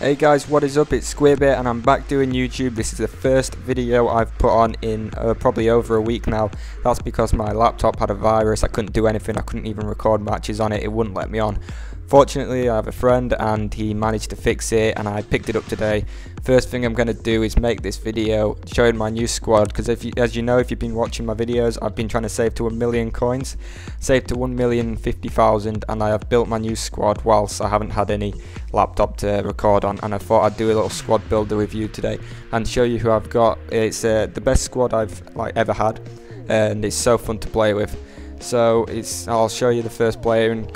Hey guys, what is up? It's Squarebait and I'm back doing YouTube. This is the first video I've put on in probably over a week now. That's because my laptop had a virus. I couldn't do anything. I couldn't even record matches on it. It wouldn't let me on. Fortunately, I have a friend and he managed to fix it and I picked it up today. First thing I'm going to do is make this video showing my new squad, because as you know, if you've been watching my videos, I've been trying to save to 1 million coins, save to 1,050,000, and I have built my new squad whilst I haven't had any laptop to record on, and I thought I'd do a little squad builder review today and show you who I've got. It's the best squad I've ever had, and it's so fun to play with. So I'll show you the first player in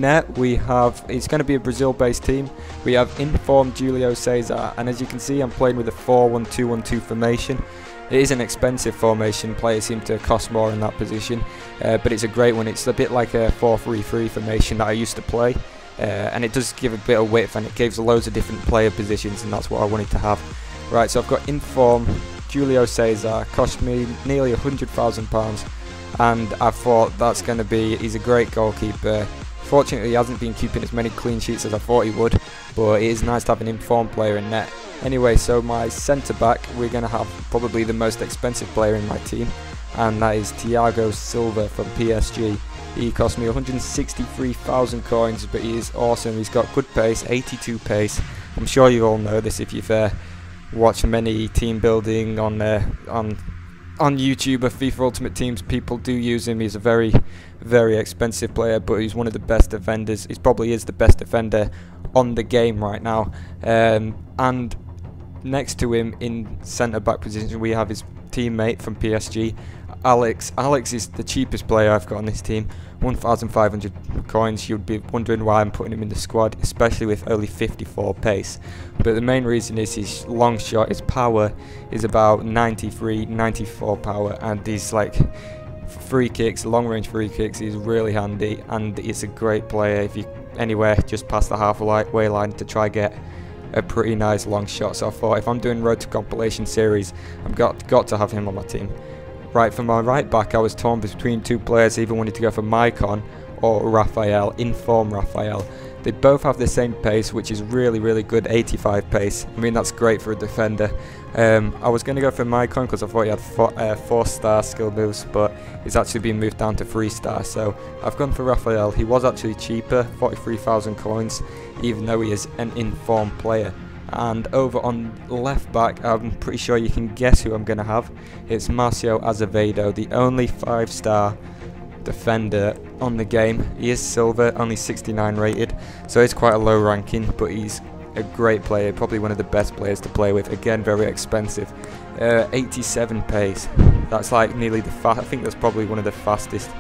net. We have, it's going to be a Brazil-based team. We have informed Julio Cesar, and as you can see, I'm playing with a 4-1-2-1-2 formation. It is an expensive formation. Players seem to cost more in that position, but it's a great one. It's a bit like a 4-3-3 formation that I used to play, and it does give a bit of width and it gives loads of different player positions, and that's what I wanted to have. Right, so I've got inform Julio Cesar, cost me nearly £100,000, and I thought that's going to be, he's a great goalkeeper. Fortunately, he hasn't been keeping as many clean sheets as I thought he would, but it is nice to have an informed player in net. Anyway, so my centre back, we're going to have probably the most expensive player in my team, and that is Thiago Silva from PSG. He cost me 163,000 coins, but he is awesome. He's got good pace, 82 pace. I'm sure you all know this if you've watched many team building on YouTube or FIFA Ultimate Teams. People do use him. He's a very, very expensive player, but he's one of the best defenders. He probably is the best defender on the game right now. And next to him in centre back position, we have his teammate from PSG, Alex. Alex is the cheapest player I've got on this team, 1,500 coins. You'd be wondering why I'm putting him in the squad, especially with only 54 pace. But the main reason is his long shot, his power is about 93, 94 power, and he's like free kicks, long range free kicks, he's really handy, and he's a great player if you anywhere just past the halfway line to try get a pretty nice long shot. So I thought if I'm doing road to compilation series, I've got to have him on my team. Right, for my right back, I was torn between two players. I either wanted to go for Maicon or Rafael, inform Rafael. They both have the same pace, which is really, really good, 85 pace. I mean, that's great for a defender. I was going to go for Maicon because I thought he had 4-star skill moves, but he's actually been moved down to 3-star. So I've gone for Rafael. He was actually cheaper, 43,000 coins, even though he is an informed player. And over on left back, I'm pretty sure you can guess who I'm going to have. It's Marcio Azevedo, the only 5-star defender on the game. He is silver, only 69 rated, so it's quite a low ranking, but he's a great player, probably one of the best players to play with. Again, very expensive. 87 pace. That's like nearly I think that's probably one of the fastest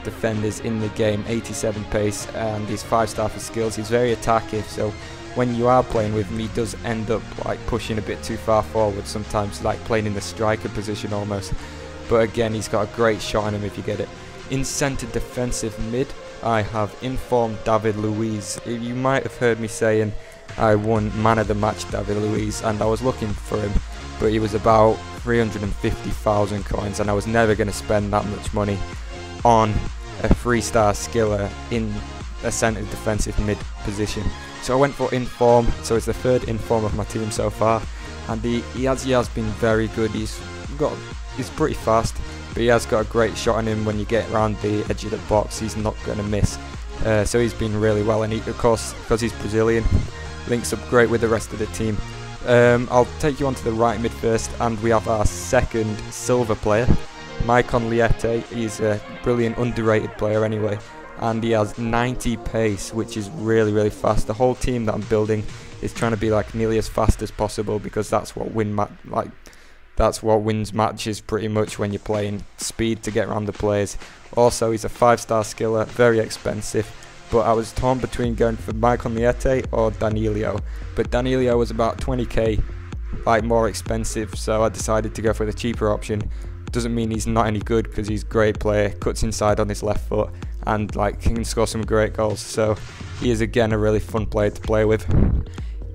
defenders in the game. 87 pace, and he's 5-star for skills. He's very attacking, so when you are playing with him, he does end up like pushing a bit too far forward sometimes, like playing in the striker position almost. But again, he's got a great shot on him if you get it. In centre defensive mid, I have informed David Luiz. You might have heard me saying I won man of the match David Luiz, and I was looking for him, but he was about 350,000 coins, and I was never going to spend that much money on a 3-star skiller in a centre defensive mid position. So I went for inform, so it's the third inform of my team so far, and he has been very good. He's pretty fast, but he has got a great shot on him. When you get around the edge of the box, he's not going to miss. So he's been really well, and he, of course, because he's Brazilian, links up great with the rest of the team. I'll take you on to the right mid first, and we have our second silver player, Maicon Liete. He's a brilliant, underrated player anyway, and he has 90 pace, which is really, really fast. The whole team that I'm building is trying to be like nearly as fast as possible, because that's what wins matches pretty much, when you're playing speed to get around the players. Also, he's a 5-star skiller, very expensive, but I was torn between going for Maicon Liete or Danilo, but Danilo was about 20k more expensive, so I decided to go for the cheaper option. Doesn't mean he's not any good, because he's a great player, cuts inside on his left foot, and can score some great goals. So he is again a really fun player to play with.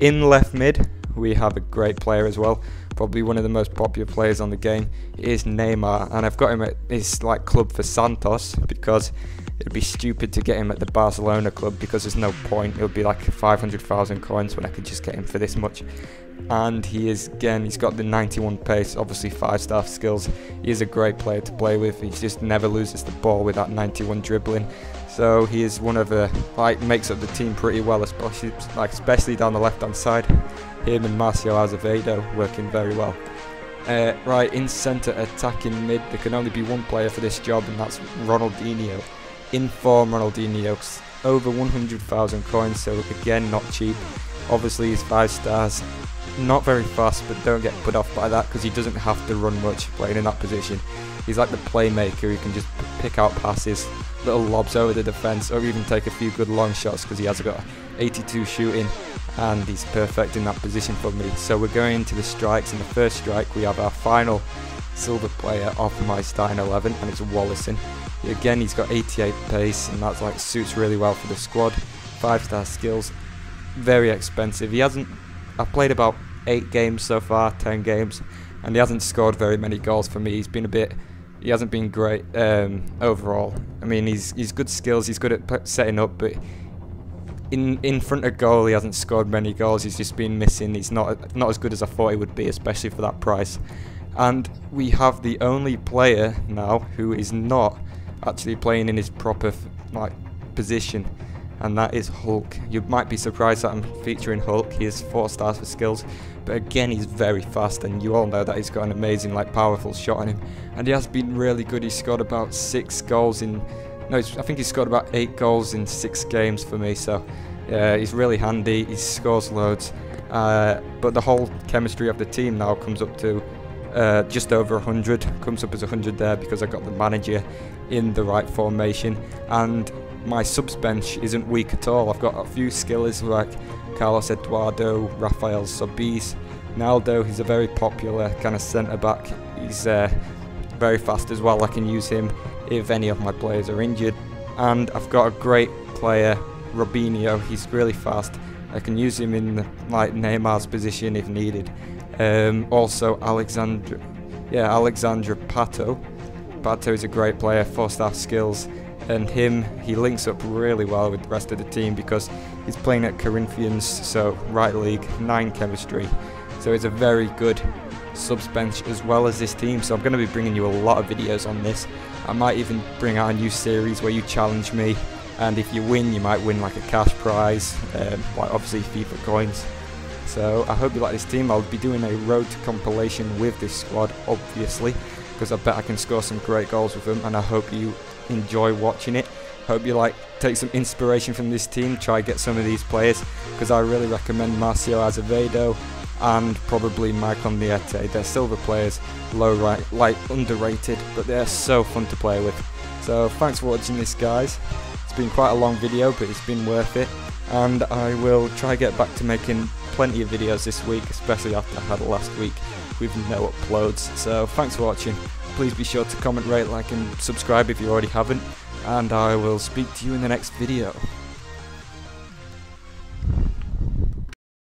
In left mid, we have a great player as well. probably one of the most popular players on the game, is Neymar, and I've got him at his like club for Santos because it'd be stupid to get him at the Barcelona club because there's no point. It would be like 500,000 coins when I could just get him for this much. And he is, again, he's got the 91 pace, obviously 5-star skills. He is a great player to play with. He just never loses the ball with that 91 dribbling. So he is one of the, like, makes up the team pretty well, especially down the left-hand side. Him and Marcio Azevedo working very well. Right, in centre, attacking mid, there can only be one player for this job, and that's Ronaldinho. In form Ronaldinho, over 100,000 coins, so again, not cheap. Obviously he's 5 stars, not very fast, but don't get put off by that because he doesn't have to run much playing in that position. He's like the playmaker who can just pick out passes, little lobs over the defence, or even take a few good long shots because he has got 82 shooting, and he's perfect in that position for me. So we're going into the strikes. In the first strike we have our final silver player off my starting 11, and it's Wallison. Again, he's got 88 pace, and that's like suits really well for the squad. 5-star skills, very expensive. I've played about 8 games so far, 10 games, and he hasn't scored very many goals for me. He hasn't been great overall. I mean, he's good skills, he's good at setting up, but in front of goal he hasn't scored many goals. He's just been missing. He's not as good as I thought he would be, especially for that price. And we have the only player now who is not actually playing in his proper position, and that is Hulk. You might be surprised that I'm featuring Hulk. He has 4 stars for skills, but again, he's very fast, and you all know that he's got an amazing, powerful shot on him, and he has been really good. He's scored about 6 goals I think he's scored about 8 goals in 6 games for me, so yeah, he's really handy. He scores loads, but the whole chemistry of the team now comes up to just over 100, comes up as 100 there because I got the manager in the right formation, and my subs bench isn't weak at all. I've got a few skillers like Carlos Eduardo, Rafael Sobeis, Naldo. He's a very popular kind of centre back. He's very fast as well. I can use him if any of my players are injured, and I've got a great player, Robinho. He's really fast. I can use him in Neymar's position if needed. Also Alexandre Pato. Pato is a great player, 4-star skills, and he links up really well with the rest of the team because he's playing at Corinthians, so right league, 9 chemistry. So it's a very good subs bench as well as this team. So I'm going to be bringing you a lot of videos on this. I might even bring out a new series where you challenge me, and if you win, you might win like a cash prize, obviously FIFA coins. So I hope you like this team. I'll be doing a road to compilation with this squad, obviously, because I bet I can score some great goals with them, and I hope you enjoy watching it. Hope you take some inspiration from this team, try get some of these players, because I really recommend Marcio Azevedo and probably Michael Niete. They're silver players, underrated, but they're so fun to play with. So thanks for watching this, guys. It's been quite a long video, but it's been worth it, and I will try get back to making plenty of videos this week, especially after I had last week with no uploads. So thanks for watching. Please be sure to comment, rate, like and subscribe if you already haven't, and I will speak to you in the next video.